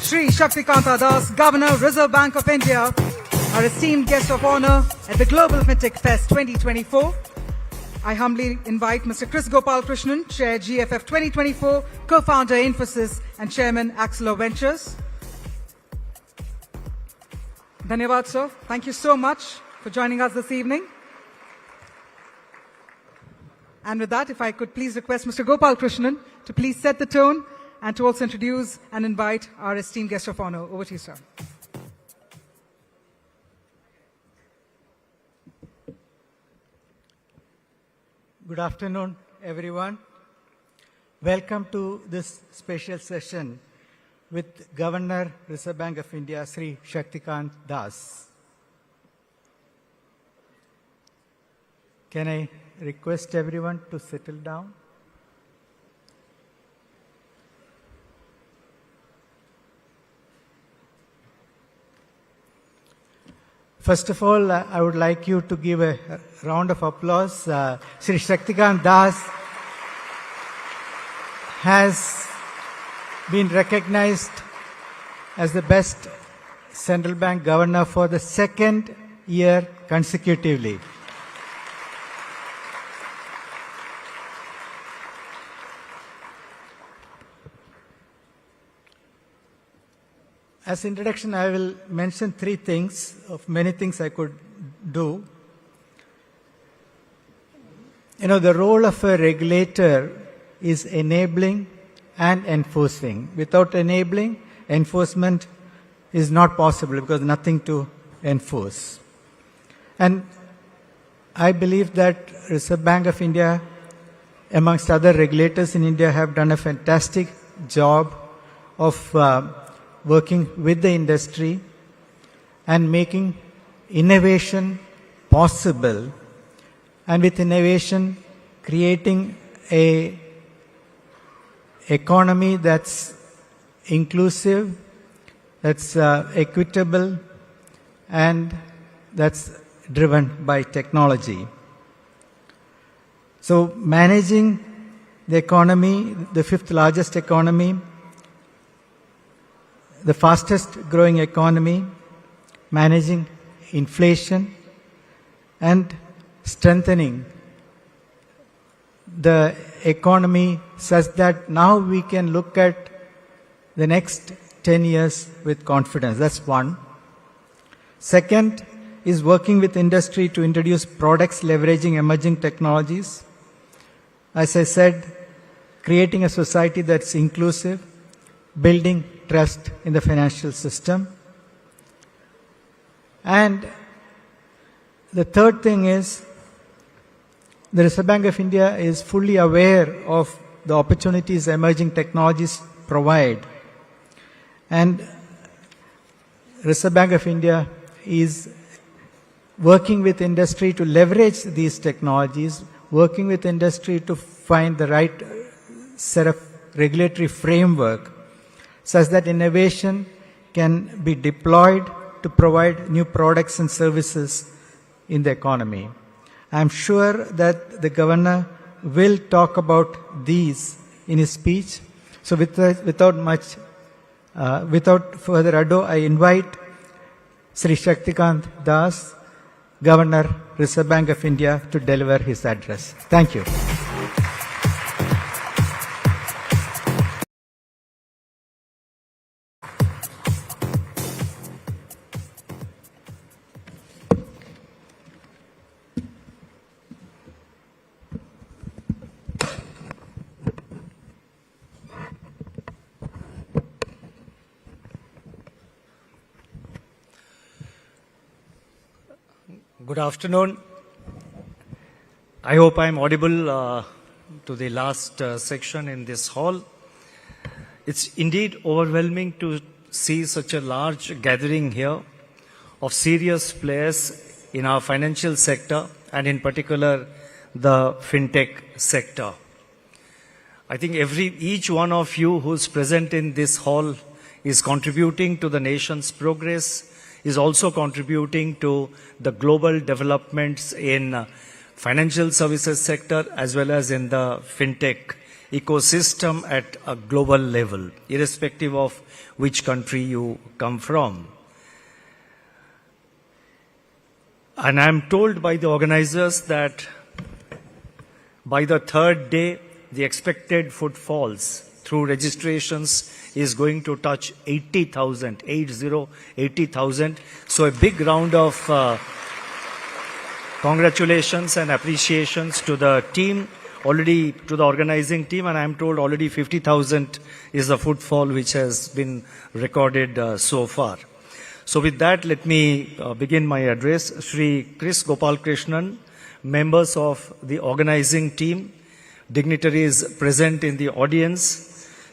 Shri Shaktikanta Das, Governor, Reserve Bank of India, our esteemed guest of honor at the Global FinTech Fest 2024. I humbly invite Mr. Chris Gopal Krishnan, Chair GFF 2024, Co-founder Infosys and Chairman Axelo Ventures. Dhanyavad, sir. Thank you so much for joining us this evening. And with that, if I could please request Mr. Gopal Krishnan to please set the tone and to also introduce and invite our esteemed guest of honor. Over to you, sir. Good afternoon, everyone. Welcome to this special session with Governor, Reserve Bank of India, Shri Shaktikanta Das. Can I request everyone to settle down? First of all, I would like you to give a round of applause. Shri Shaktikanta Das has been recognized as the best central bank governor for the second year consecutively. As introduction, I will mention three things of many things I could do. You know, the role of a regulator is enabling and enforcing. Without enabling, enforcement is not possible because nothing to enforce. And I believe that Reserve Bank of India, amongst other regulators in India, have done a fantastic job of working with the industry and making innovation possible, and with innovation creating a economy that's inclusive, that's equitable, and that's driven by technology. So managing the economy, the fifth largest economy, the fastest growing economy, managing inflation, and strengthening the economy such that now we can look at the next 10 years with confidence. That's one. Second is working with industry to introduce products leveraging emerging technologies. As I said, creating a society that's inclusive, building trust in the financial system. And the third thing is the Reserve Bank of India is fully aware of the opportunities emerging technologies provide. And Reserve Bank of India is working with industry to leverage these technologies, working with industry to find the right set of regulatory framework such that innovation can be deployed to provide new products and services in the economy. I'm sure that the governor will talk about these in his speech. So without further ado, I invite Shri Shaktikanta Das, Governor, Reserve Bank of India, to deliver his address. Thank you. Good afternoon. I hope I am audible to the last section in this hall. It's indeed overwhelming to see such a large gathering here of serious players in our financial sector and in particular the FinTech sector. I think each one of you who's present in this hall is contributing to the nation's progress, is also contributing to the global developments in financial services sector as well as in the FinTech ecosystem at a global level, irrespective of which country you come from. And I'm told by the organizers that by the third day, the expected footfalls through registrations is going to touch 80,000, 80,000. So a big round of congratulations and appreciations to the team, already to the organizing team, and I'm told already 50,000 is the footfall which has been recorded so far. So with that, let me begin my address. Shri Chris Gopalakrishnan, members of the organizing team, dignitaries present in the audience,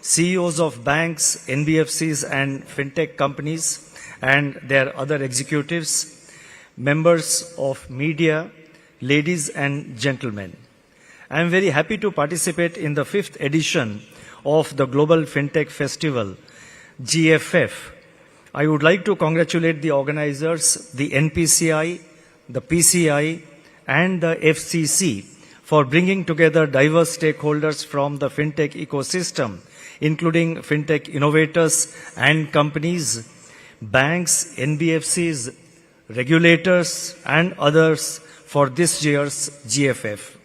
CEOs of banks, NBFCs and FinTech companies and their other executives, members of media, ladies and gentlemen. I am very happy to participate in the 5th edition of the Global FinTech Festival, GFF. I would like to congratulate the organizers, the NPCI, the PCI, and the FCC for bringing together diverse stakeholders from the FinTech ecosystem, including FinTech innovators and companies, banks, NBFCs, regulators, and others for this year's GFF.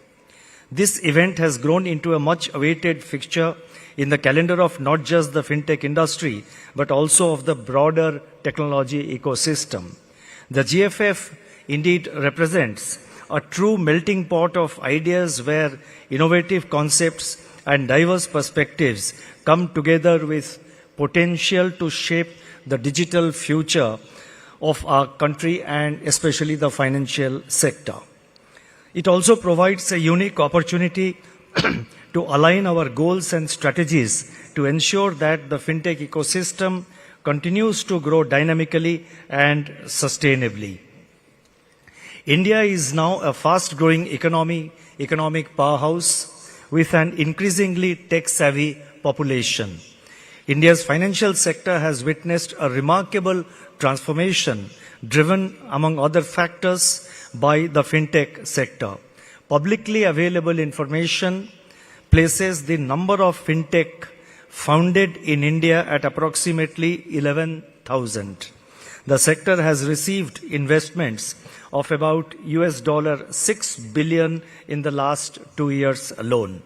This event has grown into a much-awaited fixture in the calendar of not just the FinTech industry, but also of the broader technology ecosystem. The GFF indeed represents a true melting pot of ideas where innovative concepts and diverse perspectives come together with potential to shape the digital future of our country and especially the financial sector. It also provides a unique opportunity to align our goals and strategies to ensure that the FinTech ecosystem continues to grow dynamically and sustainably. India is now a fast-growing economic powerhouse with an increasingly tech-savvy population. India's financial sector has witnessed a remarkable transformation driven, among other factors, by the FinTech sector. Publicly available information places the number of FinTech founded in India at approximately 11,000. The sector has received investments of about $6 billion in the last 2 years alone.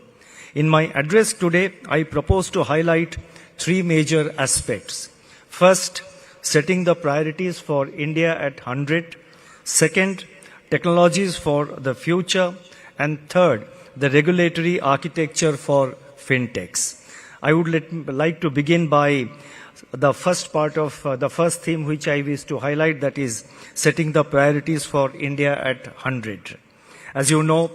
In my address today, I propose to highlight 3 major aspects. First, setting the priorities for India at 100. Second, technologies for the future. And third, the regulatory architecture for FinTechs. I would like to begin by the first part of the first theme which I wish to highlight, that is setting the priorities for India at 100. As you know,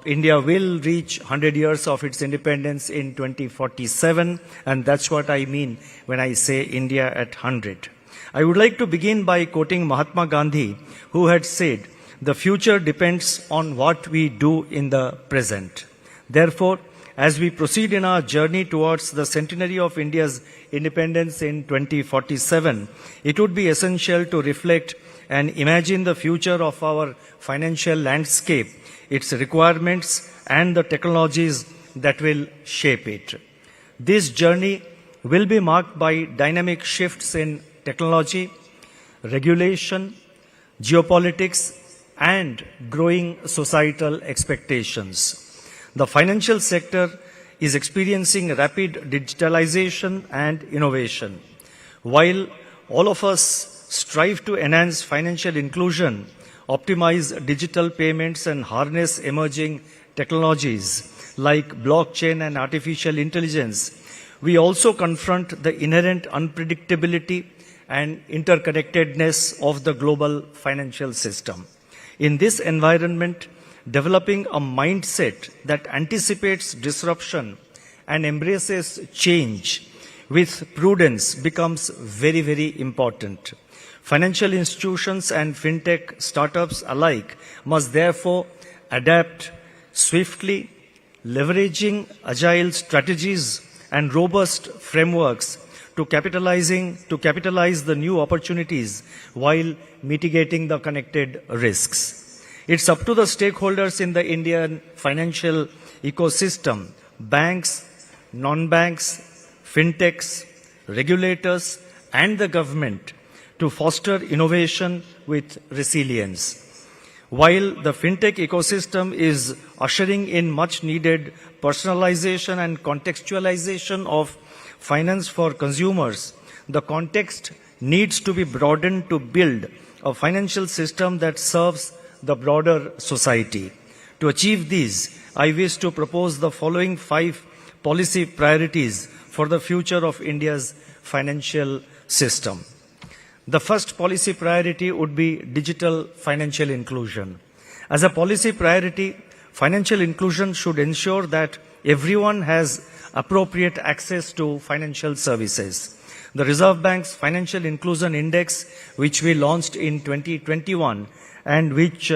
India will reach 100 years of its independence in 2047, and that's what I mean when I say India at 100. I would like to begin by quoting Mahatma Gandhi, who had said, "The future depends on what we do in the present." Therefore, as we proceed in our journey towards the centenary of India's independence in 2047, it would be essential to reflect and imagine the future of our financial landscape, its requirements, and the technologies that will shape it. This journey will be marked by dynamic shifts in technology, regulation, geopolitics, and growing societal expectations. The financial sector is experiencing rapid digitalization and innovation. While all of us strive to enhance financial inclusion, optimize digital payments, and harness emerging technologies like blockchain and artificial intelligence, we also confront the inherent unpredictability and interconnectedness of the global financial system. In this environment, developing a mindset that anticipates disruption and embraces change with prudence becomes very, very important. Financial institutions and FinTech startups alike must therefore adapt swiftly, leveraging agile strategies and robust frameworks to capitalize the new opportunities while mitigating the connected risks. It's up to the stakeholders in the Indian financial ecosystem banks, non-banks, FinTechs, regulators, and the government to foster innovation with resilience. While the FinTech ecosystem is ushering in much needed personalization and contextualization of finance for consumers, the context needs to be broadened to build a financial system that serves the broader society. To achieve these, I wish to propose the following 5 policy priorities for the future of India's financial system. The first policy priority would be digital financial inclusion. As a policy priority, financial inclusion should ensure that everyone has appropriate access to financial services. The Reserve Bank's Financial Inclusion Index, which we launched in 2021 and which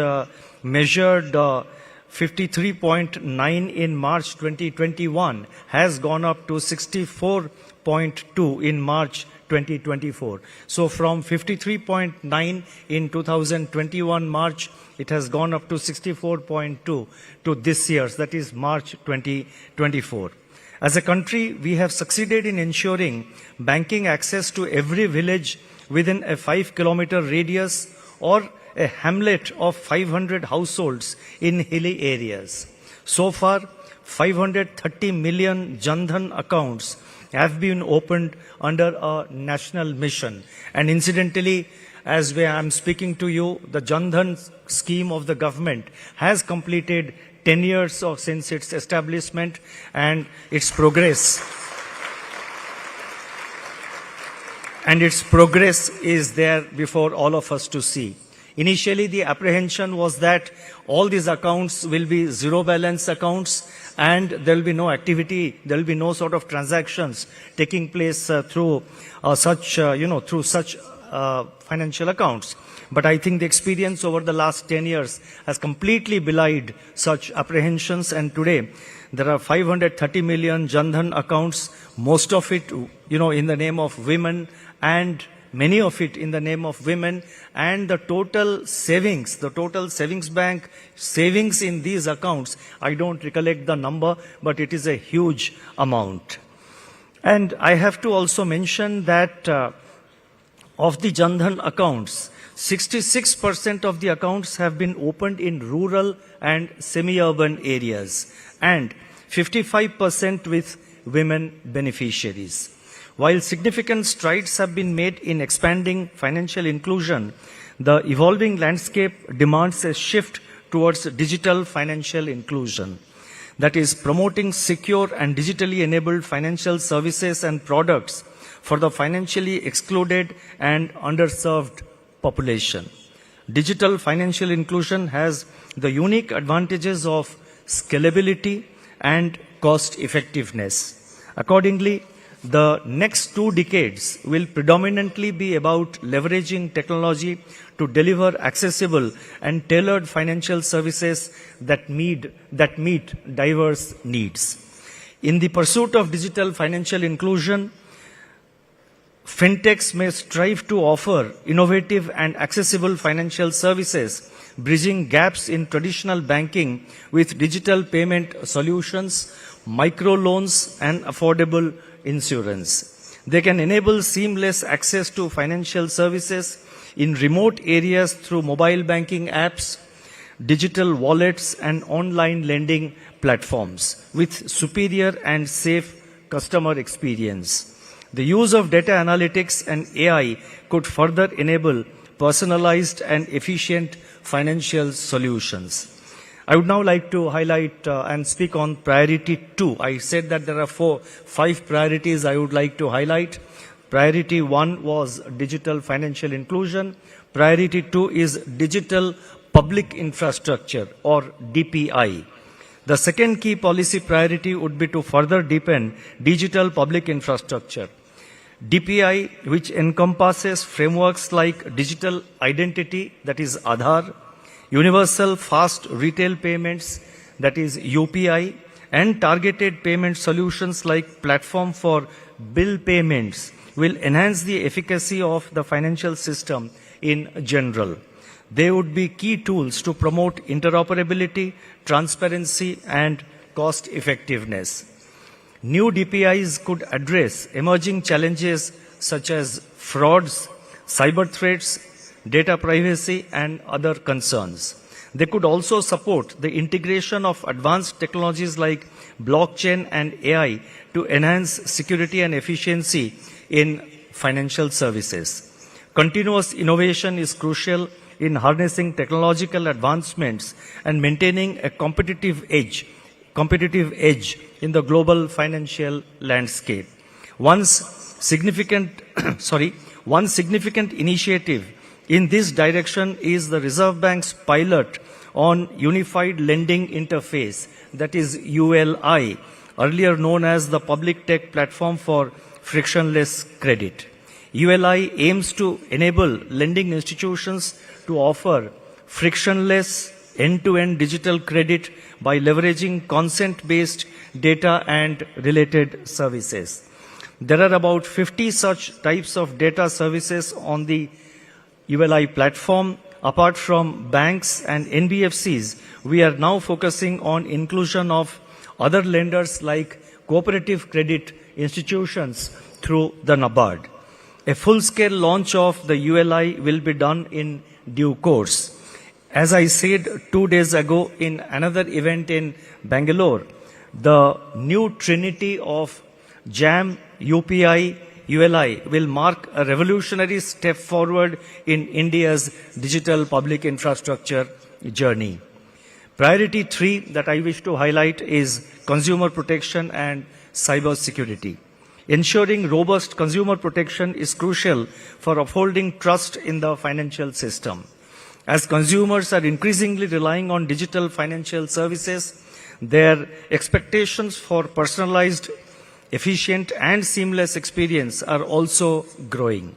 measured 53.9 in March 2021, has gone up to 64.2 in March 2024. So from 53.9 in 2021 March, it has gone up to 64.2 to this year's, that is March 2024. As a country, we have succeeded in ensuring banking access to every village within a 5-kilometer radius or a hamlet of 500 households in hilly areas. So far, 530 million Jan Dhan accounts have been opened under a national mission. And incidentally, as I am speaking to you, the Jan Dhan scheme of the government has completed 10 years since its establishment, and its progress is there before all of us to see. Initially, the apprehension was that all these accounts will be zero balance accounts and there will be no activity, there will be no sort of transactions taking place through such financial accounts. But I think the experience over the last 10 years has completely belied such apprehensions, and today there are 530 million Jan Dhan accounts, most of it, in the name of women, and many of it in the name of women, and the total savings bank savings in these accounts, I don't recollect the number, but it is a huge amount. And I have to also mention that of the Jan Dhan accounts, 66% of the accounts have been opened in rural and semi-urban areas, and 55% with women beneficiaries. While significant strides have been made in expanding financial inclusion, the evolving landscape demands a shift towards digital financial inclusion. That is, promoting secure and digitally enabled financial services and products for the financially excluded and underserved population. Digital financial inclusion has the unique advantages of scalability and cost effectiveness. Accordingly, the next 2 decades will predominantly be about leveraging technology to deliver accessible and tailored financial services that meet diverse needs. In the pursuit of digital financial inclusion, FinTechs may strive to offer innovative and accessible financial services, bridging gaps in traditional banking with digital payment solutions, microloans, and affordable insurance. They can enable seamless access to financial services in remote areas through mobile banking apps, digital wallets, and online lending platforms with superior and safe customer experience. The use of data analytics and AI could further enable personalized and efficient financial solutions. I would now like to highlight and speak on priority 2. I said that there are 5 priorities I would like to highlight. Priority 1 was digital financial inclusion. Priority 2 is digital public infrastructure, or DPI. The second key policy priority would be to further deepen digital public infrastructure. DPI, which encompasses frameworks like digital identity, that is Aadhaar, universal fast retail payments, that is UPI, and targeted payment solutions like platform for bill payments, will enhance the efficacy of the financial system in general. They would be key tools to promote interoperability, transparency, and cost effectiveness. New DPIs could address emerging challenges such as frauds, cyber threats, data privacy, and other concerns. They could also support the integration of advanced technologies like blockchain and AI to enhance security and efficiency in financial services. Continuous innovation is crucial in harnessing technological advancements and maintaining a competitive edge in the global financial landscape. One significant initiative in this direction is the Reserve Bank's pilot on Unified Lending Interface, that is ULI, earlier known as the Public Tech Platform for Frictionless Credit. ULI aims to enable lending institutions to offer frictionless end-to-end digital credit by leveraging consent-based data and related services. There are about 50 such types of data services on the ULI platform. Apart from banks and NBFCs, we are now focusing on inclusion of other lenders like cooperative credit institutions through the NABARD. A full-scale launch of the ULI will be done in due course. As I said 2 days ago in another event in Bangalore, the new trinity of JAM, UPI, ULI will mark a revolutionary step forward in India's digital public infrastructure journey. Priority 3 that I wish to highlight is consumer protection and cyber security. Ensuring robust consumer protection is crucial for upholding trust in the financial system. As consumers are increasingly relying on digital financial services, their expectations for personalized, efficient and seamless experience are also growing.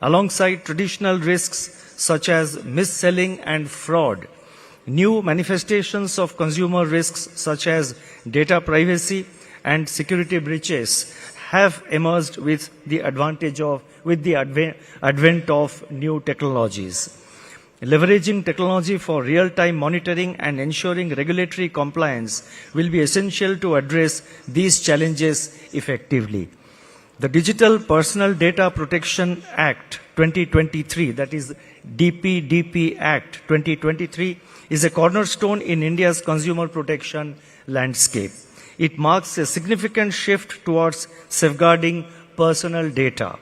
Alongside traditional risks such as mis-selling and fraud, new manifestations of consumer risks such as data privacy and security breaches have emerged with the advent of new technologies. Leveraging technology for real-time monitoring and ensuring regulatory compliance will be essential to address these challenges effectively. The Digital Personal Data Protection Act 2023, that is DPDP Act 2023, is a cornerstone in India's consumer protection landscape. It marks a significant shift towards safeguarding personal data.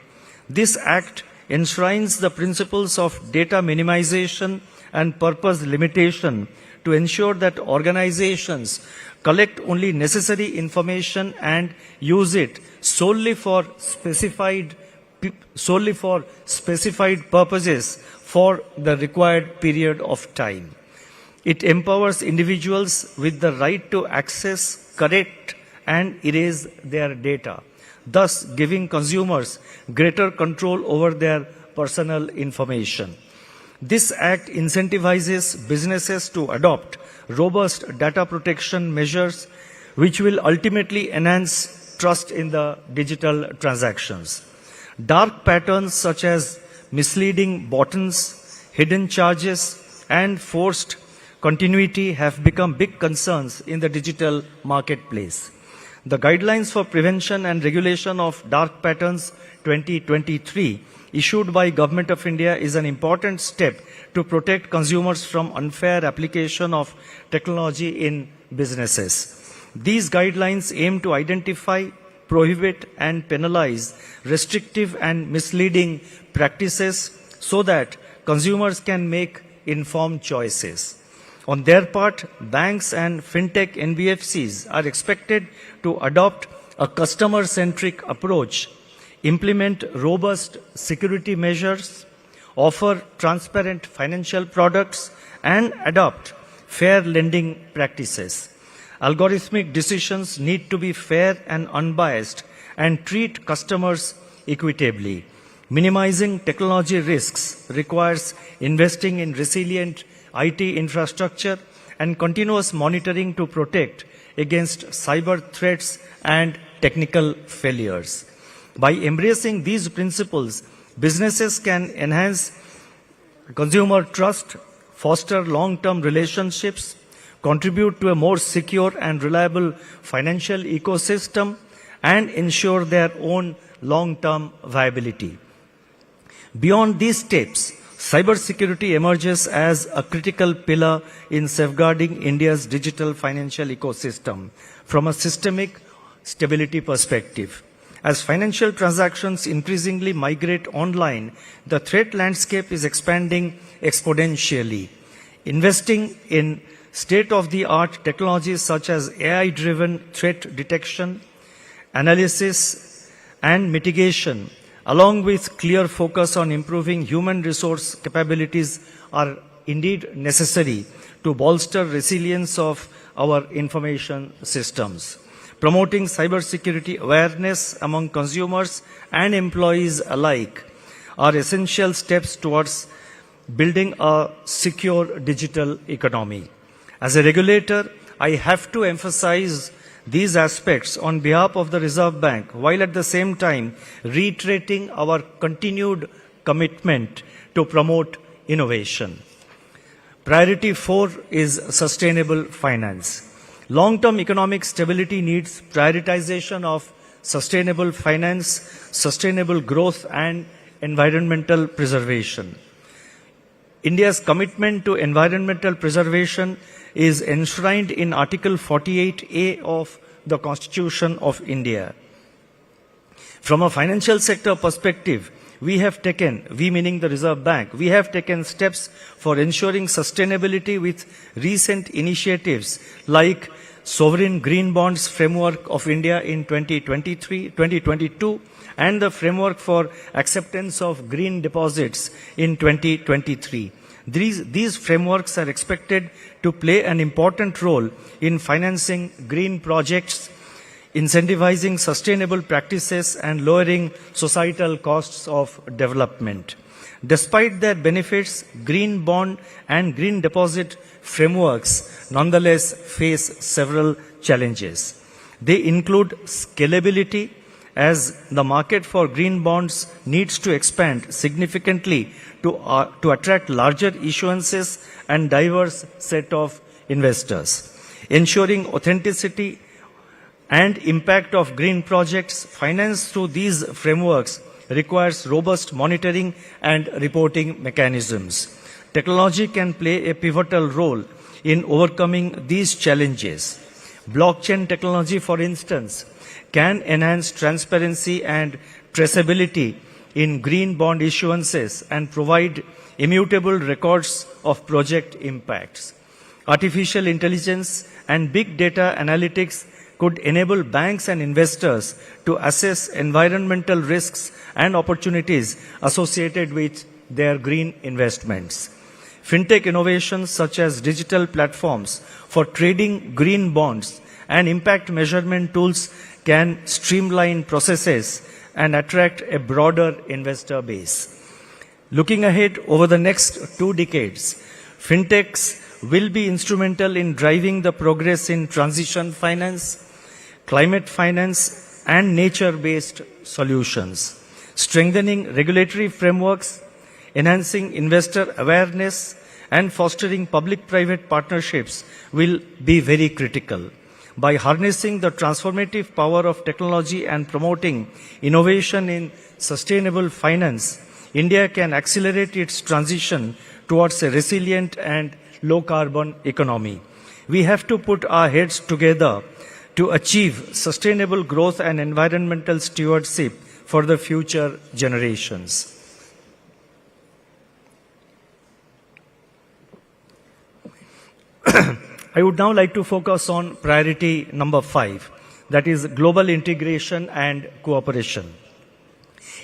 This act enshrines the principles of data minimization and purpose limitation to ensure that organizations collect only necessary information and use it solely for specified purposes for the required period of time. It empowers individuals with the right to access, correct, and erase their data, thus giving consumers greater control over their personal information. This act incentivizes businesses to adopt robust data protection measures, which will ultimately enhance trust in the digital transactions. Dark patterns such as misleading buttons, hidden charges, and forced continuity have become big concerns in the digital marketplace. The Guidelines for Prevention and Regulation of Dark Patterns 2023, issued by Government of India, is an important step to protect consumers from unfair application of technology in businesses. These guidelines aim to identify, prohibit, and penalize restrictive and misleading practices so that consumers can make informed choices. On their part, banks and FinTech NBFCs are expected to adopt a customer-centric approach, implement robust security measures, offer transparent financial products, and adopt fair lending practices. Algorithmic decisions need to be fair and unbiased and treat customers equitably. Minimizing technology risks requires investing in resilient IT infrastructure and continuous monitoring to protect against cyber threats and technical failures. By embracing these principles, businesses can enhance consumer trust, foster long-term relationships, contribute to a more secure and reliable financial ecosystem, and ensure their own long-term viability. Beyond these steps, cybersecurity emerges as a critical pillar in safeguarding India's digital financial ecosystem from a systemic stability perspective. As financial transactions increasingly migrate online, the threat landscape is expanding exponentially. Investing in state-of-the-art technologies such as AI-driven threat detection, analysis, and mitigation, along with clear focus on improving human resource capabilities, are indeed necessary to bolster resilience of our information systems. Promoting cybersecurity awareness among consumers and employees alike are essential steps towards building a secure digital economy. As a regulator, I have to emphasize these aspects on behalf of the Reserve Bank, while at the same time reiterating our continued commitment to promote innovation. Priority 4 is sustainable finance. Long-term economic stability needs prioritization of sustainable finance, sustainable growth, and environmental preservation. India's commitment to environmental preservation is enshrined in Article 48A of the Constitution of India. From a financial sector perspective, we meaning the Reserve Bank, we have taken steps for ensuring sustainability with recent initiatives like Sovereign Green Bonds Framework of India in 2022 and the Framework for Acceptance of Green Deposits in 2023. These frameworks are expected to play an important role in financing green projects, incentivizing sustainable practices, and lowering societal costs of development. Despite their benefits, green bond and green deposit frameworks nonetheless face several challenges. They include scalability, as the market for green bonds needs to expand significantly to attract larger issuances and diverse set of investors. Ensuring authenticity and impact of green projects financed through these frameworks requires robust monitoring and reporting mechanisms. Technology can play a pivotal role in overcoming these challenges. Blockchain technology, for instance, can enhance transparency and traceability in green bond issuances and provide immutable records of project impacts. Artificial intelligence and big data analytics could enable banks and investors to assess environmental risks and opportunities associated with their green investments. FinTech innovations such as digital platforms for trading green bonds and impact measurement tools can streamline processes and attract a broader investor base. Looking ahead over the next 2 decades, FinTechs will be instrumental in driving the progress in transition finance, climate finance, and nature-based solutions. Strengthening regulatory frameworks, enhancing investor awareness, and fostering public-private partnerships will be very critical. By harnessing the transformative power of technology and promoting innovation in sustainable finance, India can accelerate its transition towards a resilient and low-carbon economy. We have to put our heads together to achieve sustainable growth and environmental stewardship for the future generations. I would now like to focus on priority number 5, that is global integration and cooperation.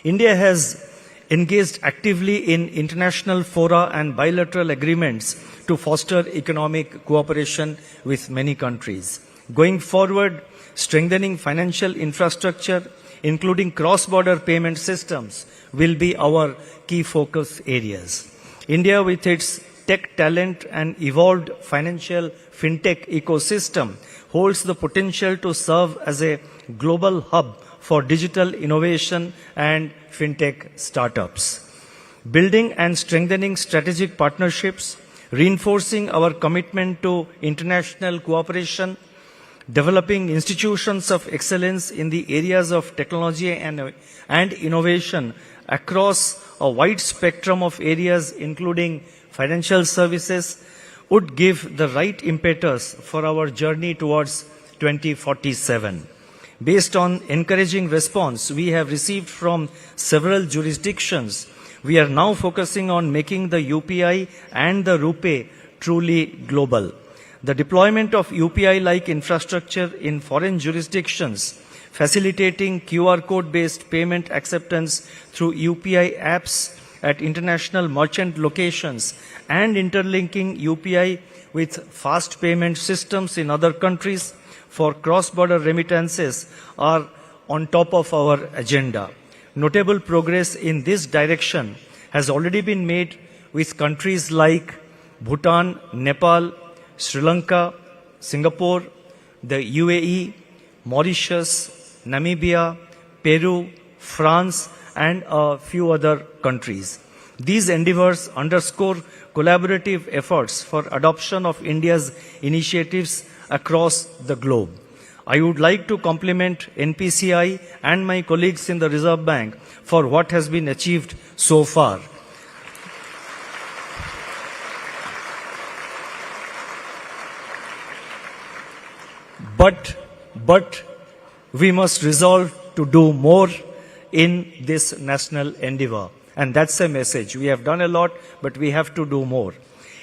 India has engaged actively in international fora and bilateral agreements to foster economic cooperation with many countries. Going forward, strengthening financial infrastructure, including cross-border payment systems, will be our key focus areas. India, with its tech talent and evolved financial FinTech ecosystem, holds the potential to serve as a global hub for digital innovation and FinTech startups. Building and strengthening strategic partnerships, reinforcing our commitment to international cooperation, developing institutions of excellence in the areas of technology and innovation across a wide spectrum of areas, including financial services, would give the right impetus for our journey towards 2047. Based on encouraging response we have received from several jurisdictions, we are now focusing on making the UPI and the RuPay truly global. The deployment of UPI-like infrastructure in foreign jurisdictions, facilitating QR code-based payment acceptance through UPI apps at international merchant locations, and interlinking UPI with fast payment systems in other countries for cross-border remittances are on top of our agenda. Notable progress in this direction has already been made with countries like Bhutan, Nepal, Sri Lanka, Singapore, the UAE, Mauritius, Namibia, Peru, France, and a few other countries. These endeavors underscore collaborative efforts for adoption of India's initiatives across the globe. I would like to compliment NPCI and my colleagues in the Reserve Bank for what has been achieved so far. But we must resolve to do more in this national endeavor. And that's a message. We have done a lot, but we have to do more.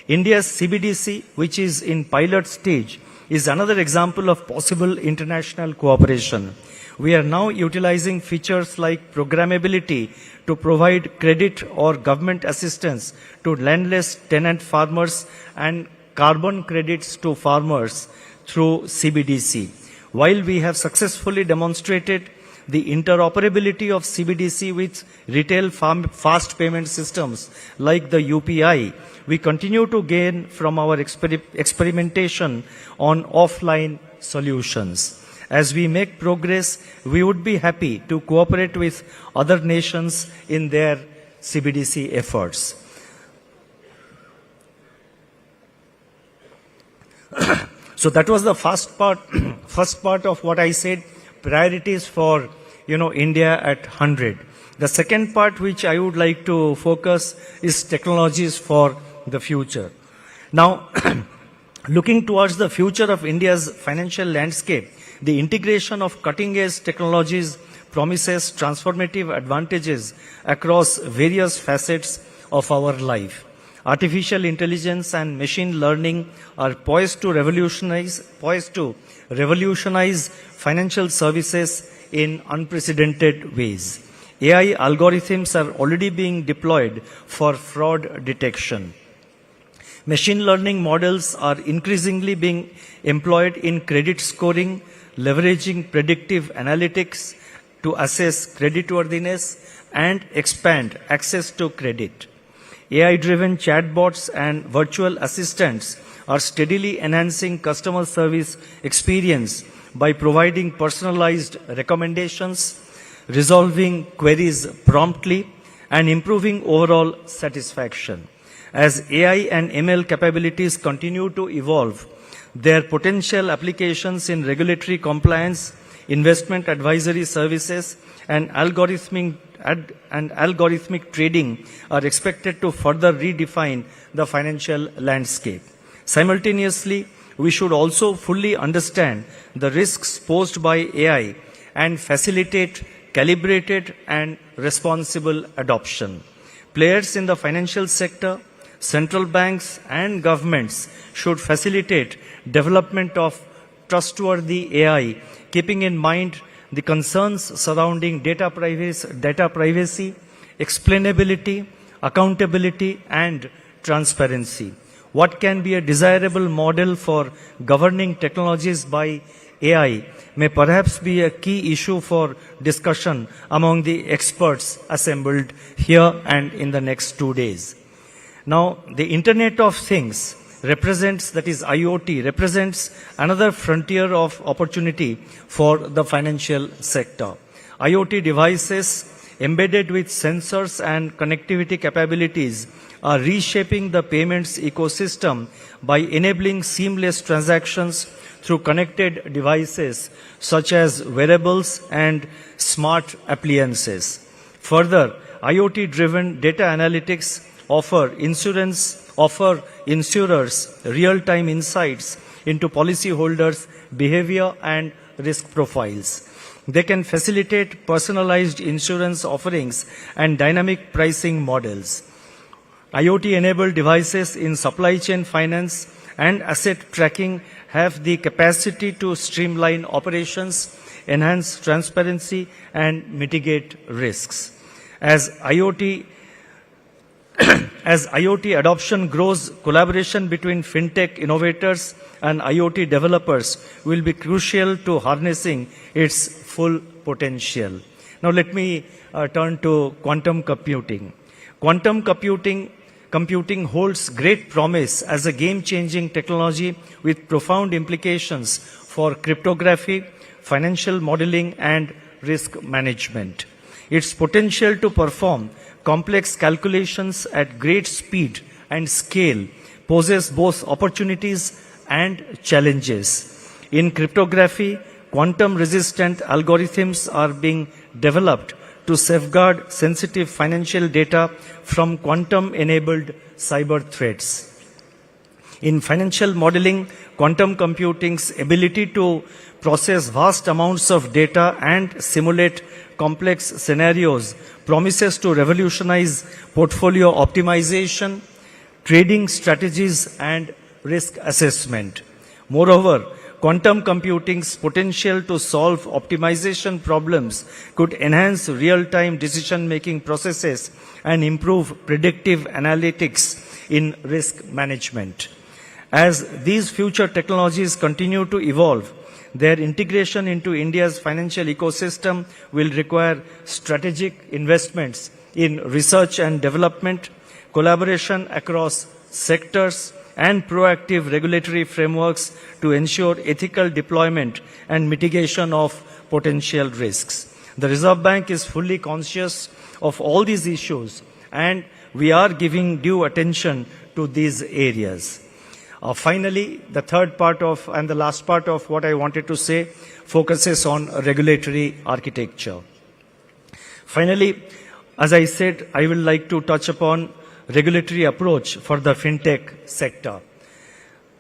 India's CBDC, which is in pilot stage, is another example of possible international cooperation. We are now utilizing features like programmability to provide credit or government assistance to landless tenant farmers and carbon credits to farmers through CBDC. While we have successfully demonstrated the interoperability of CBDC with retail fast payment systems like the UPI, we continue to gain from our experimentation on offline solutions. As we make progress, we would be happy to cooperate with other nations in their CBDC efforts. So that was the first part of what I said, priorities for India at 100. The second part which I would like to focus is technologies for the future. Now, looking towards the future of India's financial landscape, the integration of cutting-edge technologies promises transformative advantages across various facets of our life. Artificial intelligence and machine learning are poised to revolutionize financial services in unprecedented ways. AI algorithms are already being deployed for fraud detection. Machine learning models are increasingly being employed in credit scoring, leveraging predictive analytics to assess creditworthiness and expand access to credit. AI-driven chatbots and virtual assistants are steadily enhancing customer service experience by providing personalized recommendations, resolving queries promptly, and improving overall satisfaction. As AI and ML capabilities continue to evolve, their potential applications in regulatory compliance, investment advisory services, and algorithmic trading are expected to further redefine the financial landscape. Simultaneously, we should also fully understand the risks posed by AI and facilitate calibrated and responsible adoption. Players in the financial sector, central banks, and governments should facilitate development of trustworthy AI, keeping in mind the concerns surrounding data privacy, explainability, accountability, and transparency. What can be a desirable model for governing technologies by AI may perhaps be a key issue for discussion among the experts assembled here and in the next 2 days. Now, the Internet of Things IoT, represents another frontier of opportunity for the financial sector. IoT devices embedded with sensors and connectivity capabilities are reshaping the payments ecosystem by enabling seamless transactions through connected devices such as wearables and smart appliances. Further, IoT-driven data analytics offer insurers real-time insights into policyholders' behavior and risk profiles. They can facilitate personalized insurance offerings and dynamic pricing models. IoT-enabled devices in supply chain finance and asset tracking have the capacity to streamline operations, enhance transparency, and mitigate risks. As IoT adoption grows, collaboration between FinTech innovators and IoT developers will be crucial to harnessing its full potential. Now let me turn to quantum computing. Quantum computing holds great promise as a game-changing technology with profound implications for cryptography, financial modeling, and risk management. Its potential to perform complex calculations at great speed and scale poses both opportunities and challenges. In cryptography, quantum-resistant algorithms are being developed to safeguard sensitive financial data from quantum-enabled cyber threats. In financial modeling, quantum computing's ability to process vast amounts of data and simulate complex scenarios promises to revolutionize portfolio optimization, trading strategies, and risk assessment. Moreover, quantum computing's potential to solve optimization problems could enhance real-time decision-making processes and improve predictive analytics in risk management. As these future technologies continue to evolve, their integration into India's financial ecosystem will require strategic investments in research and development, collaboration across sectors, and proactive regulatory frameworks to ensure ethical deployment and mitigation of potential risks. The Reserve Bank is fully conscious of all these issues, and we are giving due attention to these areas. Finally, the third part of and the last part of what I wanted to say focuses on regulatory architecture. Finally, as I said, I will like to touch upon regulatory approach for the FinTech sector.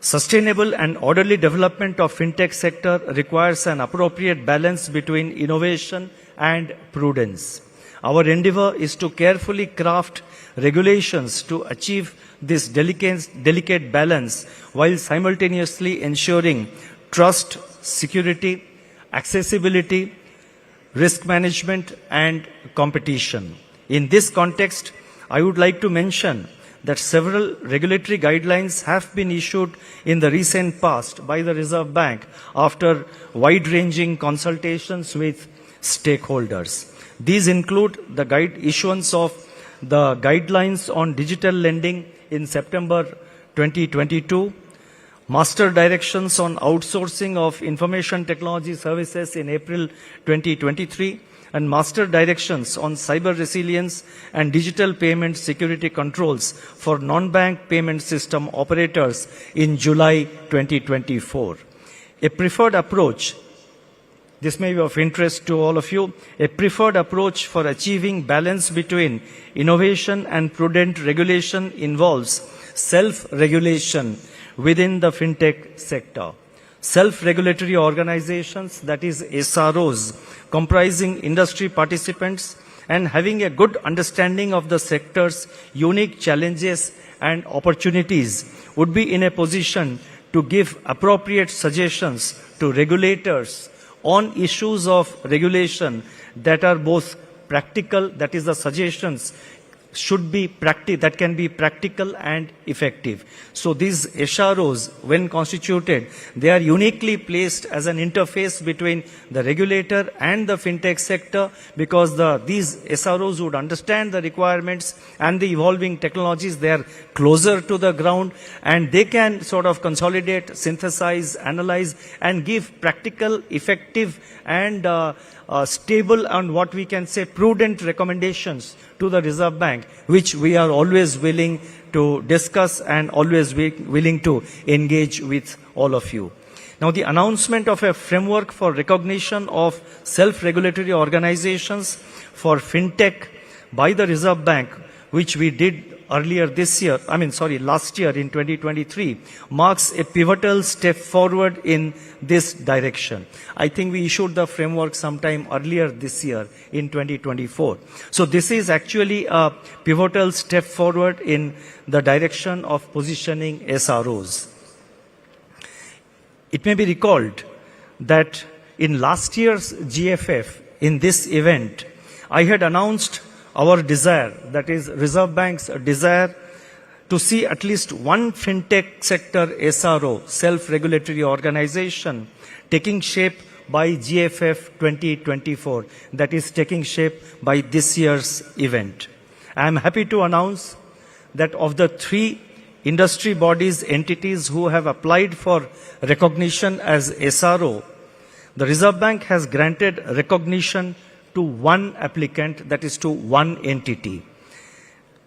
Sustainable and orderly development of FinTech sector requires an appropriate balance between innovation and prudence. Our endeavor is to carefully craft regulations to achieve this delicate balance while simultaneously ensuring trust, security, accessibility, risk management, and competition. In this context, I would like to mention that several regulatory guidelines have been issued in the recent past by the Reserve Bank after wide-ranging consultations with stakeholders. These include the issuance of the guidelines on digital lending in September 2022, Master Directions on Outsourcing of Information Technology Services in April 2023, and Master Directions on Cyber Resilience and Digital Payment Security Controls for Non-Bank Payment System Operators in July 2024. A preferred approach, this may be of interest to all of you, a preferred approach for achieving balance between innovation and prudent regulation involves self-regulation within the FinTech sector. Self-regulatory organizations, that is SROs, comprising industry participants and having a good understanding of the sector's unique challenges and opportunities, would be in a position to give appropriate suggestions to regulators on issues of regulation that are both practical, that is the suggestions should be that can be practical and effective. So these SROs, when constituted, they are uniquely placed as an interface between the regulator and the FinTech sector, because these SROs would understand the requirements and the evolving technologies. They are closer to the ground, and they can sort of consolidate, synthesize, analyze, and give practical, effective, and stable and what we can say prudent recommendations to the Reserve Bank, which we are always willing to discuss and always willing to engage with all of you. Now, the announcement of a framework for recognition of self-regulatory organizations for FinTech by the Reserve Bank, which we did last year in 2023, marks a pivotal step forward in this direction. I think we issued the framework sometime earlier this year in 2024. So this is actually a pivotal step forward in the direction of positioning SROs. It may be recalled that in last year's GFF, in this event, I had announced our desire, that is Reserve Bank's desire, to see at least one FinTech sector SRO, self-regulatory organization, taking shape by GFF 2024, that is taking shape by this year's event. I am happy to announce that of the 3 industry bodies, entities who have applied for recognition as SRO, the Reserve Bank has granted recognition to one applicant, that is to one entity.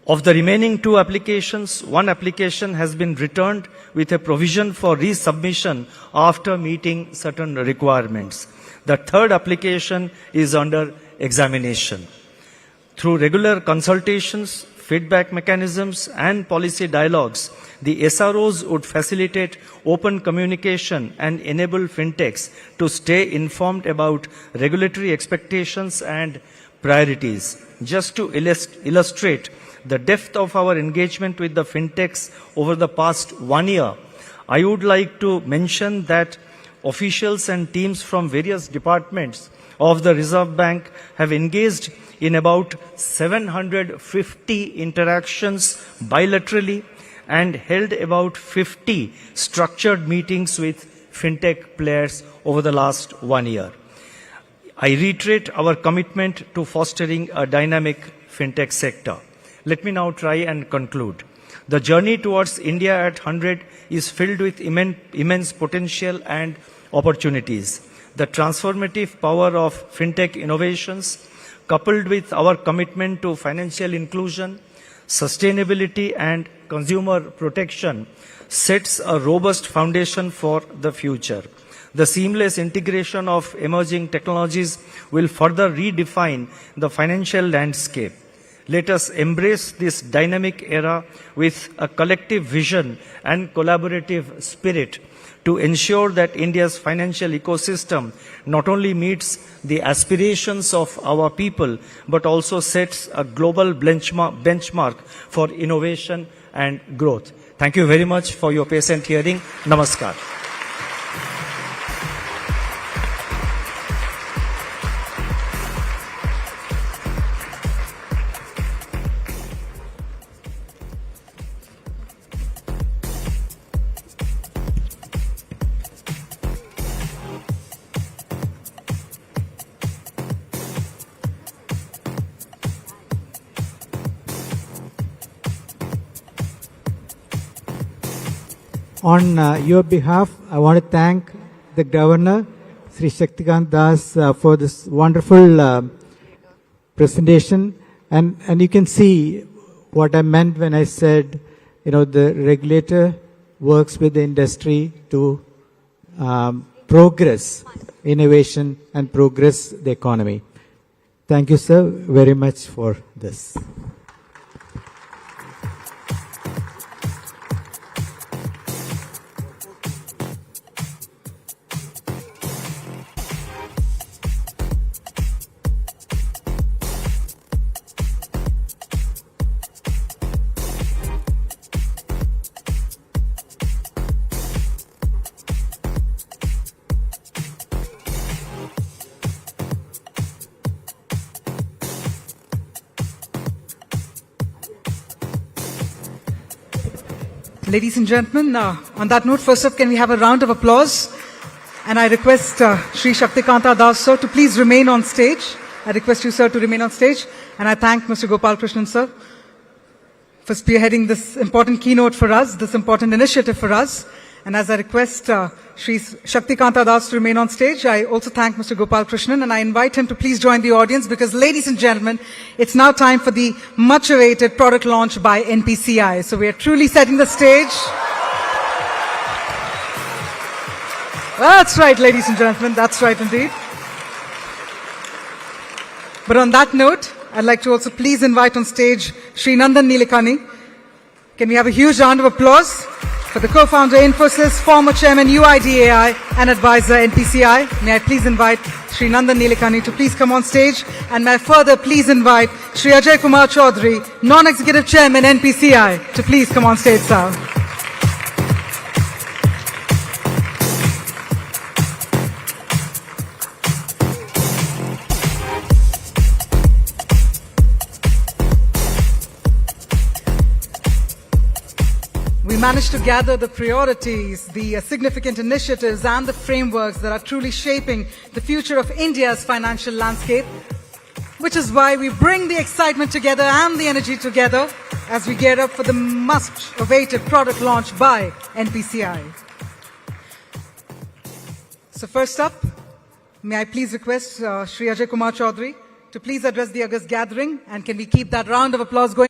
Of the remaining 2 applications, one application has been returned with a provision for resubmission after meeting certain requirements. The 3rd application is under examination. Through regular consultations, feedback mechanisms, and policy dialogues, the SROs would facilitate open communication and enable fintechs to stay informed about regulatory expectations and priorities. Just to illustrate the depth of our engagement with the fintechs over the past 1 year, I would like to mention that officials and teams from various departments of the Reserve Bank have engaged in about 750 interactions bilaterally and held about 50 structured meetings with fintech players over the last 1 year. I reiterate our commitment to fostering a dynamic fintech sector. Let me now try and conclude. The journey towards India at 100 is filled with immense potential and opportunities. The transformative power of fintech innovations, coupled with our commitment to financial inclusion, sustainability, and consumer protection, sets a robust foundation for the future. The seamless integration of emerging technologies will further redefine the financial landscape. Let us embrace this dynamic era with a collective vision and collaborative spirit to ensure that India's financial ecosystem not only meets the aspirations of our people, but also sets a global benchmark for innovation and growth. Thank you very much for your patient hearing. Namaskar. On your behalf, I want to thank the Governor, Sri Shaktikanta, for this wonderful presentation. And you can see what I meant when I said, the regulator works with the industry to progress innovation and progress the economy. Thank you, sir, very much for this. Ladies and gentlemen, on that note, first up, can we have a round of applause? And I request Sri Shaktikanta Das, sir, to please remain on stage. I request you, sir, to remain on stage. And I thank Mr. Gopal Krishnan, sir, for spearheading this important keynote for us, this important initiative for us. And as I request Sri Shaktikanta Das to remain on stage, I also thank Mr. Gopal Krishnan, and I invite him to please join the audience because, ladies and gentlemen, it's now time for the much-awaited product launch by NPCI. So we are truly setting the stage. That's right, ladies and gentlemen. That's right indeed. But on that note, I'd like to also please invite on stage Sri Nandan Nilekani. Can we have a huge round of applause for the co-founder Infosys, former chairman UIDAI and advisor NPCI. May I please invite Sri Nandan Nilekani to please come on stage, and may I further please invite Sri Ajay Kumar Chaudhary, non-executive chairman NPCI, to please come on stage, sir. We managed to gather the priorities, the significant initiatives and the frameworks that are truly shaping the future of India's financial landscape, which is why we bring the excitement together and the energy together as we gear up for the much-awaited product launch by NPCI. So first up, may I please request Sri Ajay Kumar Chaudhary to please address the August gathering, and can we keep that round of applause going?